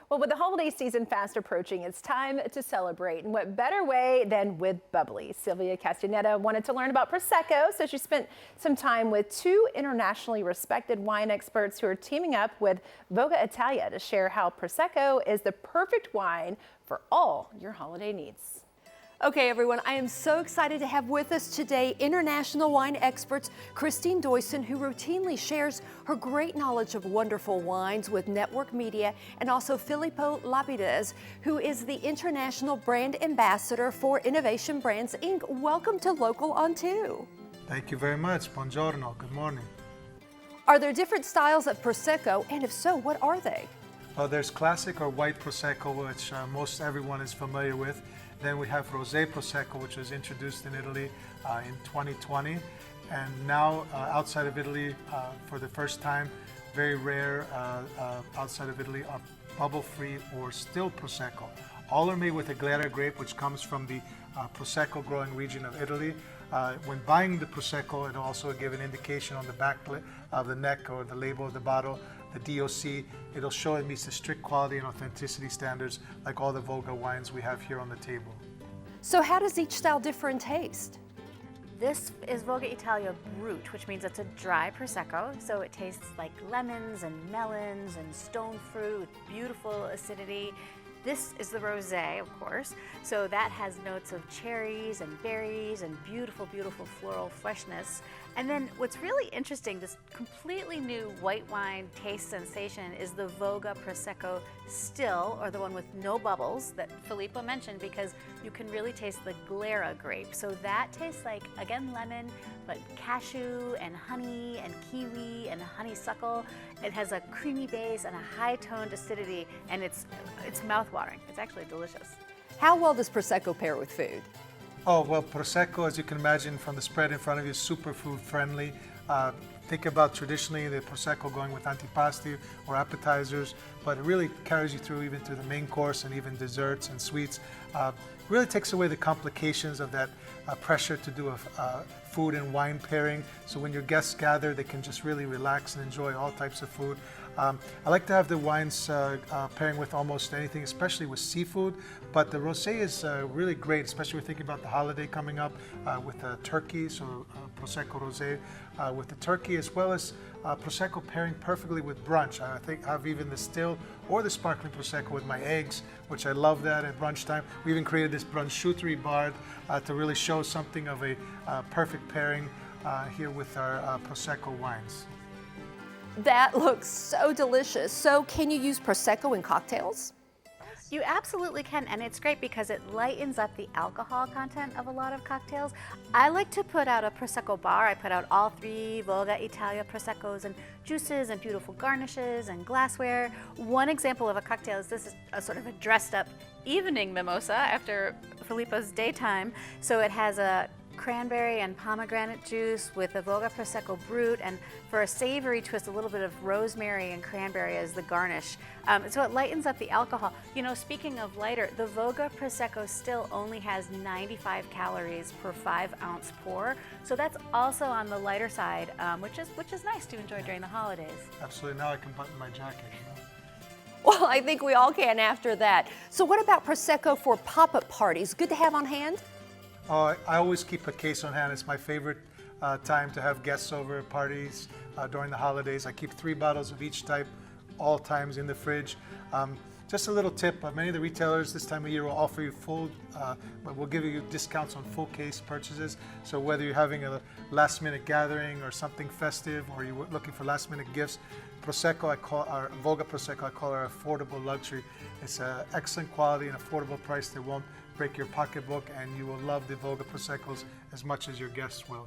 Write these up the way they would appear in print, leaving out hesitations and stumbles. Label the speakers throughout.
Speaker 1: Well, with the holiday season fast approaching, it's time to celebrate. And what better way than with bubbly? Sylvia Castaneda wanted to learn about Prosecco, so she spent some time with two internationally respected wine experts who are teaming up with VOGA Italia to share how Prosecco is the perfect wine for all your holiday needs.
Speaker 2: Okay, everyone, I am so excited to have with us today international wine experts Christine Doyson, who routinely shares her great knowledge of wonderful wines with Network Media, and also Filippo Lapidez, who is the international brand ambassador for Innovation Brands Inc. Welcome to Local on 2.
Speaker 3: Thank you very much. Buongiorno. Good morning.
Speaker 2: Are there different styles of Prosecco, and if so, what are they?
Speaker 3: Well, there's classic or white Prosecco, which most everyone is familiar with. Then we have Rosé Prosecco, which was introduced in Italy in 2020. And now outside of Italy, for the first time, very rare outside of Italy, are bubble-free or still Prosecco. All are made with a Glera grape, which comes from the Prosecco growing region of Italy. When buying the Prosecco, it'll also give an indication on the back of the neck or the label of the bottle, the DOC. It'll show it meets the strict quality and authenticity standards like all the VOGA wines we have here on the table.
Speaker 2: So how does each style differ in taste?
Speaker 4: This is VOGA Italia Brut, which means it's a dry Prosecco, so it tastes like lemons and melons and stone fruit with beautiful acidity. This is the rosé, of course, so that has notes of cherries and berries and beautiful, beautiful floral freshness. And then what's really interesting, this completely new white wine taste sensation is the VOGA Prosecco Still, or the one with no bubbles that Filippo mentioned, because you can really taste the Glera grape. So that tastes like, again, lemon, but cashew and honey and kiwi and honeysuckle. It has a creamy base and a high-toned acidity, and it's mouth-watering. It's actually delicious.
Speaker 2: How well does Prosecco pair with food?
Speaker 3: Oh, well, Prosecco, as you can imagine from the spread in front of you, is super food friendly. Think about traditionally the Prosecco going with antipasti or appetizers, but it really carries you through even to the main course and even desserts and sweets. Really takes away the complications of that pressure to do a food and wine pairing. So when your guests gather, they can just really relax and enjoy all types of food. I like to have the wines pairing with almost anything, especially with seafood. But the rosé is really great, especially we're thinking about the holiday coming up with turkey, so Prosecco rosé with the turkey, as well as Prosecco pairing perfectly with brunch. I think I've even the still or the sparkling Prosecco with my eggs, which I love that at brunch time. We even created this brunchyterie bar to really show something of a perfect pairing here with our Prosecco wines.
Speaker 2: That looks so delicious. So can you use Prosecco in cocktails?
Speaker 4: You absolutely can, and it's great because it lightens up the alcohol content of a lot of cocktails. I like to put out a Prosecco bar. I put out all 3 VOGA Italia Proseccos and juices and beautiful garnishes and glassware. One example of a cocktail is this is a sort of a dressed up evening mimosa after Filippo's daytime. So it has a cranberry and pomegranate juice with the VOGA Prosecco Brut, and for a savory twist, a little bit of rosemary and cranberry as the garnish. So it lightens up the alcohol. You know, speaking of lighter, the VOGA Prosecco Still only has 95 calories per 5-ounce pour, so that's also on the lighter side, which is nice to enjoy during the holidays.
Speaker 3: Absolutely. Now I can button my jacket.
Speaker 2: Well, I think we all can after that. So what about Prosecco for pop-up parties? Good to have on hand?
Speaker 3: I always keep a case on hand. It's my favorite time to have guests over at parties during the holidays. I keep 3 bottles of each type all times in the fridge. Just a little tip, many of the retailers this time of year will offer you we'll give you discounts on full case purchases. So whether you're having a last minute gathering or something festive, or you're looking for last minute gifts, Prosecco, our VOGA Prosecco, I call our affordable luxury. It's excellent quality and affordable price that won't break your pocketbook, and you will love the VOGA Proseccos as much as your guests will.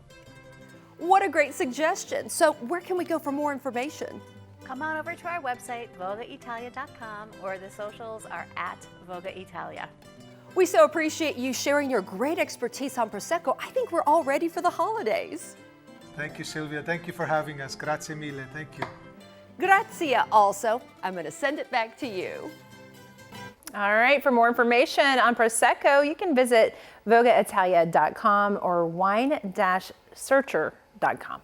Speaker 2: What a great suggestion. So where can we go for more information?
Speaker 4: Come on over to our website, vogaitalia.com, or the socials are at VOGA Italia.
Speaker 2: We so appreciate you sharing your great expertise on Prosecco. I think we're all ready for the holidays.
Speaker 3: Thank you, Sylvia. Thank you for having us. Grazie mille. Thank you.
Speaker 2: Grazie also. I'm going to send it back to you.
Speaker 1: All right, for more information on Prosecco, you can visit vogaitalia.com or wine-searcher.com.